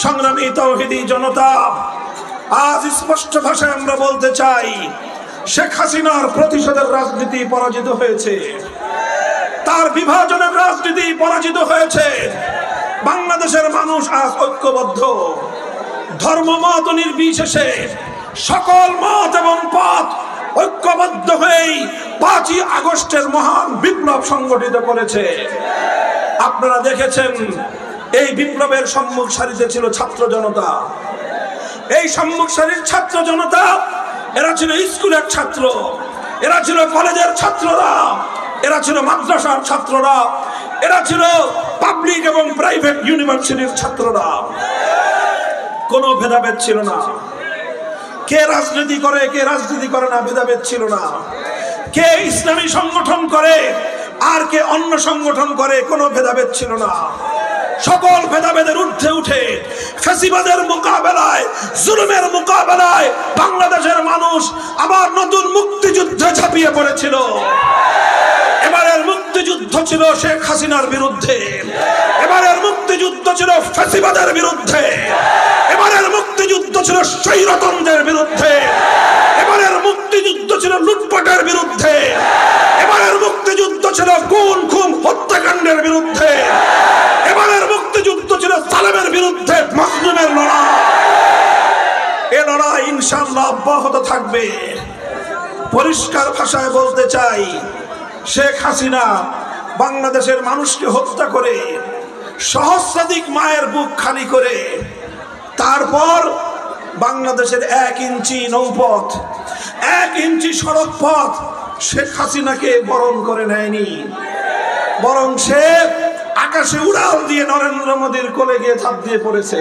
সংগ্রামী তাওহীদি জনতা, আজ স্পষ্ট ভাষায় আমরা বলতে চাই, শেখ হাসিনার প্রতিশোধের রাজনীতি পরাজিত হয়েছে, তার বিভাজনের রাজনীতি পরাজিত হয়েছে। বাংলাদেশের মানুষ আজ ঐক্যবদ্ধ, ধর্মমত নির্বিশেষে সকল মত এবং পথ ঐক্যবদ্ধ হয়েই 5ই আগস্টের মহান বিপ্লব সংগঠিত করেছে। আপনারা দেখেছেন, এই বিপ্লবের সম্মুখ সারিতে ছিল ছাত্র জনতা। এই সম্মুখ সারির ছাত্র জনতা, এরা ছিল স্কুলের ছাত্র, এরা ছিল কলেজের ছাত্ররা, এরা ছিল মাদ্রাসার ছাত্ররা, এরা ছিল পাবলিক এবং প্রাইভেট ইউনিভার্সিটির ছাত্ররা। কোনো ভেদাভেদ ছিল না। কে রাজনীতি করে কে রাজনীতি করে না ভেদাভেদ ছিল না। কে ইসলামী সংগঠন করে আর কে অন্য সংগঠন করে কোনো ভেদাভেদ ছিল না। সকল ভেদাভেদের ঊর্ধ্বে উঠে ফ্যাসিবাদের মোকাবেলায়, জুলুমের মোকাবেলায় বাংলাদেশের মানুষ আবার নতুন মুক্তিযুদ্ধে ঝাঁপিয়ে পড়েছিল। এবারের মুক্তিযুদ্ধ ছিল শেখ হাসিনার বিরুদ্ধে, এবারের মুক্তিযুদ্ধ ছিল ফ্যাসিবাদের বিরুদ্ধে, এবারের মুক্তিযুদ্ধ ছিল স্বৈরতন্ত্রের বিরুদ্ধে, এবারের মুক্তিযুদ্ধ ছিল লুটপাটের বিরুদ্ধে, এবারের মুক্তিযুদ্ধ ছিল খুন খুন হত্যাকাণ্ডের বিরুদ্ধে, এবারের মুক্তিযুদ্ধ ছিল সালেমের বিরুদ্ধে মাজলুমের লড়াই। এ লড়াই ইনশাআল্লাহ অব্যাহত থাকবে। পরিষ্কার ভাষায় বলতে চাই, শেখ হাসিনা বাংলাদেশের মানুষকে হত্যা করে, সহস্রাধিক মায়ের বুক খালি করে, তারপর বাংলাদেশের 1 ইঞ্চি নৌপথ, 1 ইঞ্চি সড়ক পথ শেখ হাসিনাকে বরণ করে নেয়নি, বরং সে আকাশে উড়াল দিয়ে নরেন্দ্র মোদীর কোলে গিয়ে ঝাঁপ দিয়ে পড়েছে।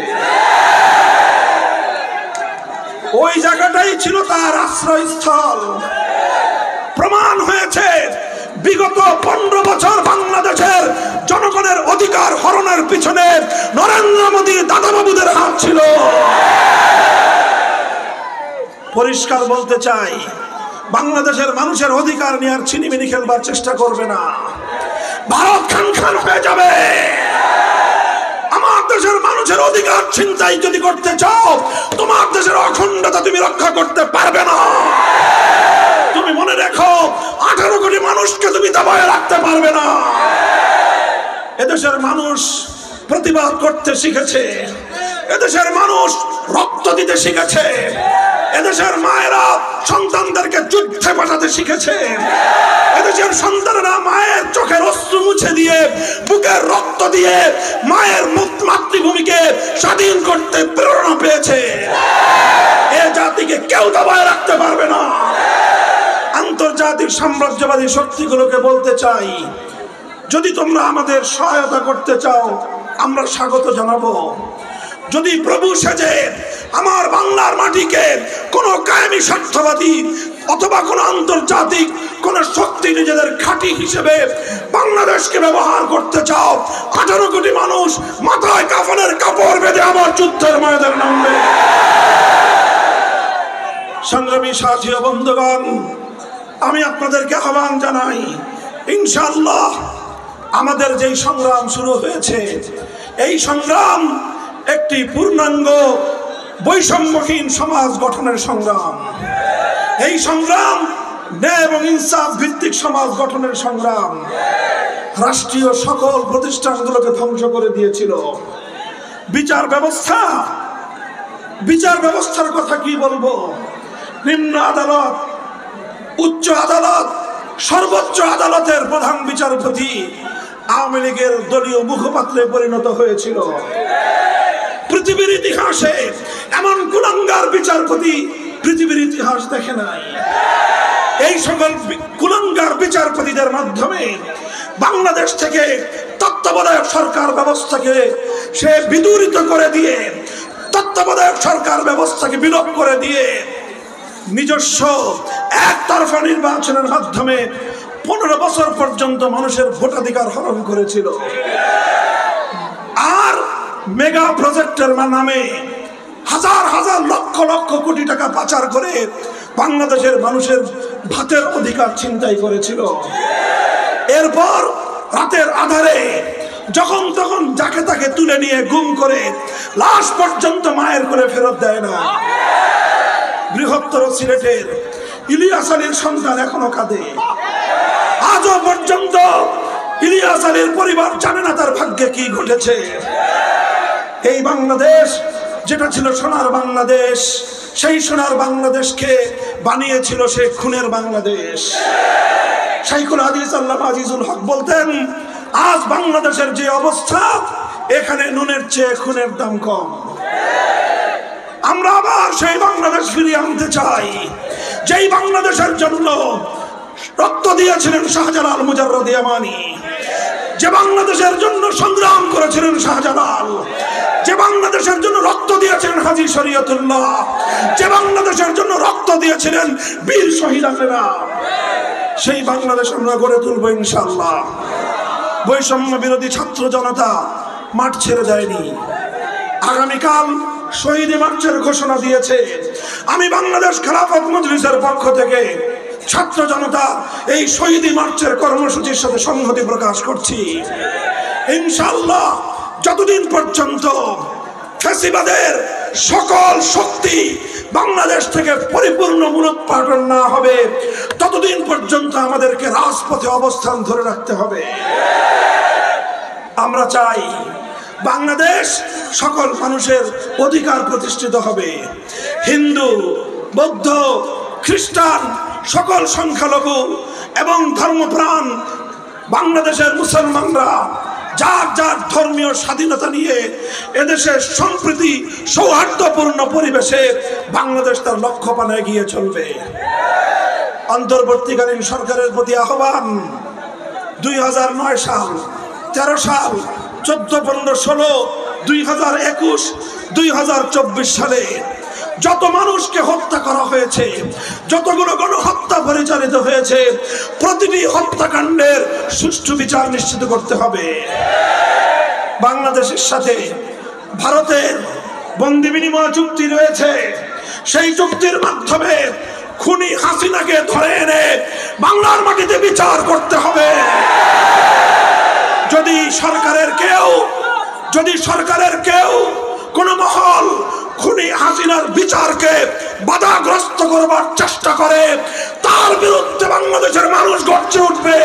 ওই জায়গাটাই ছিল তার আশ্রয়স্থল। প্রমাণ হয়েছে, বিগত 15 বছর বাংলাদেশের জনগণের অধিকার হরণের পিছনে নরেন্দ্র মোদী দাদাবাবুদের হাত ছিল। পরিষ্কার বলতে চাই, বাংলাদেশের মানুষের অধিকার নিয়ে আর ছিনিমিনি খেলবার চেষ্টা করবে না। ভারত খান খান হয়ে যাবে। আমার দেশের মানুষের অধিকার ছিনতাই যদি করতে চাও, তোমার দেশের অখণ্ডতা তুমি রক্ষা করতে পারবে না। তুমি মনে রেখো, 18 কোটি মানুষকে তুমি দাবায় রাখতে পারবে না। এদেশের মানুষ প্রতিবাদ করতে শিখেছে, এদেশের মানুষ রক্ত দিতে শিখেছে, এদেশের মায়েরা সন্তানদেরকে যুদ্ধে পাঠাতে শিখেছে, এদেশের সন্তানেরা মায়ের চোখের অশ্রু মুছে দিয়ে, বুকের রক্ত দিয়ে মায়ের মাতৃভূমিকে স্বাধীন করতে প্রেরণা পেয়েছে। এ জাতিকে কেউ দাবায় রাখতে পারবে না। আন্তর্জাতিক সাম্রাজ্যবাদী শক্তিগুলোকে বলতে চাই, যদি তোমরা আমাদের সহায়তা করতে চাও, আমরা স্বাগত জানাবো। যদি প্রভু সেজে আমার বাংলার মাটিকে কোনো কায়েমি স্বার্থবাদী অথবা কোনো আন্তর্জাতিক কোন শক্তি নিজেদের ঘাঁটি হিসেবে বাংলাদেশকে ব্যবহার করতে চাও, 18 কোটি মানুষ মাথায় কাফনের কাপড় বেঁধে আমার যুদ্ধের ময়দানে নামবে। সংগ্রামী সাথী ও বন্ধুগণ, আমি আপনাদেরকে আহ্বান জানাই, ইনশাআল্লাহ আমাদের যেই সংগ্রাম শুরু হয়েছে, এই সংগ্রাম একটি পূর্ণাঙ্গ বৈষম্যহীন সমাজ গঠনের সংগ্রাম। এই সংগ্রাম ন্যায় এবং ইনসাফ ভিত্তিক সমাজ গঠনের সংগ্রাম। রাষ্ট্রীয় সকল প্রতিষ্ঠানগুলোকে ধ্বংস করে দিয়েছিল। বিচার ব্যবস্থার কথা কি বলবো? নিম্ন আদালত, উচ্চ আদালত, সর্বোচ্চ আদালতের প্রধান বিচারপতি আওয়ামী লীগের দলীয় মুখপাত্রে পরিণত হয়েছিল। পৃথিবীর ইতিহাসে এমন কুলাঙ্গার বিচারপতি পৃথিবীর ইতিহাস দেখে নাই। এই সকল কুলাঙ্গার বিচারপতিদের মাধ্যমে বাংলাদেশ থেকে তত্ত্বাবধায়ক সরকার ব্যবস্থাকে সে বিদূরিত করে দিয়ে, তত্ত্বাবধায়ক সরকার ব্যবস্থাকে বিলোপ করে দিয়ে নিজস্ব একতরফা নির্বাচনের মাধ্যমে 15 বছর পর্যন্ত মানুষের ভোটাধিকার হরণ করেছিল। আর মেগা প্রজেক্টের নামে হাজার হাজার লক্ষ লক্ষ কোটি টাকা পাচার করে বাংলাদেশের মানুষের ভাতের অধিকার ছিনতাই করেছিল। এরপর রাতের আধারে যখন তখন যাকে তাকে তুলে নিয়ে গুম করে লাশ পর্যন্ত মায়ের করে ফেরত দেয় না। বৃহত্তর সিলেটের ইলিয়াস আলীর সন্তান এখনো কাঁদে। আজও পর্যন্ত ইলিয়াস আলীর পরিবার জানে না তার ভাগ্যে কি ঘটেছে। এই বাংলাদেশ যেটা ছিল সোনার বাংলাদেশ, সেই সোনার বাংলাদেশকে বানিয়েছিল সে খুনের বাংলাদেশ। শাইখুল হাদিস আল্লামা আজিজুল হক বলতেন, আজ বাংলাদেশের যে অবস্থা, এখানে নুনের চেয়ে খুনের দাম কম। আমরা আবার সেই বাংলাদেশ ফিরিয়ে আনতে চাই, যেই বাংলাদেশের জন্য রক্ত দিয়েছিলেন শাহজালাল মুজাররদ ইয়ামানি, যে বাংলাদেশের জন্য সংগ্রাম করেছিলেন শাহজালাল, যে বাংলাদেশের জন্য রক্ত দিয়েছিলেন হাজী শরীয়তুল্লাহ, যে বাংলাদেশের জন্য রক্ত দিয়েছিলেন বীর শহীদেরা, সেই বাংলাদেশ আমরা গড়ে তুলবো ইনশাআল্লাহ। বৈষম্য বিরোধী ছাত্র জনতা মাঠ ছেড়ে দেয়নি। আগামীকাল শহীদ মার্চের ঘোষণা দিয়েছে। আমি বাংলাদেশ খেলাফত মজলিসের পক্ষ থেকে ছাত্র জনতা এই শহীদ মার্চের কর্মসূচির সাথে সংহতি প্রকাশ করছি। ইনশাআল্লাহ যতদিন পর্যন্ত ফ্যাসিবাদের সকল শক্তি বাংলাদেশ থেকে পরিপূর্ণ মূলোৎপাটন না হবে, ততদিন পর্যন্ত আমাদেরকে রাজপথে অবস্থান ধরে রাখতে হবে। আমরা চাই বাংলাদেশ সকল মানুষের অধিকার প্রতিষ্ঠিত হবে। হিন্দু, বৌদ্ধ, খ্রিস্টান, সকল সংখ্যালঘু এবং ধর্মপ্রাণ বাংলাদেশের মুসলমানরা যার যার ধর্মীয় স্বাধীনতা নিয়ে এদেশের সম্প্রীতি সৌহার্দ্যপূর্ণ পরিবেশে বাংলাদেশ তার লক্ষ্যপানে এগিয়ে চলবে। অন্তর্বর্তীকালীন সরকারের প্রতি আহ্বান, 2009 সাল, 13 সাল, 14, 15, 16, 2021, 2024 সালে যত মানুষকে হত্যা করা হয়েছে, যতগুলো গণহত্যা পরিচালিত হয়েছে, প্রতিটি হত্যাকাণ্ডের সুষ্ঠু বিচার নিশ্চিত করতে হবে। বাংলাদেশের সাথে ভারতের বন্দি বিনিময় চুক্তি রয়েছে, সেই চুক্তির মাধ্যমে খুনি হাসিনাকে ধরে এনে বাংলার মাটিতে বিচার করতে হবে। যদি সরকারের কেউ কোন মহল খুনি হাসিনার বিচারকে বাধাগ্রস্ত করবার চেষ্টা করে, তার বিরুদ্ধে বাংলাদেশের মানুষ গর্জে উঠবে।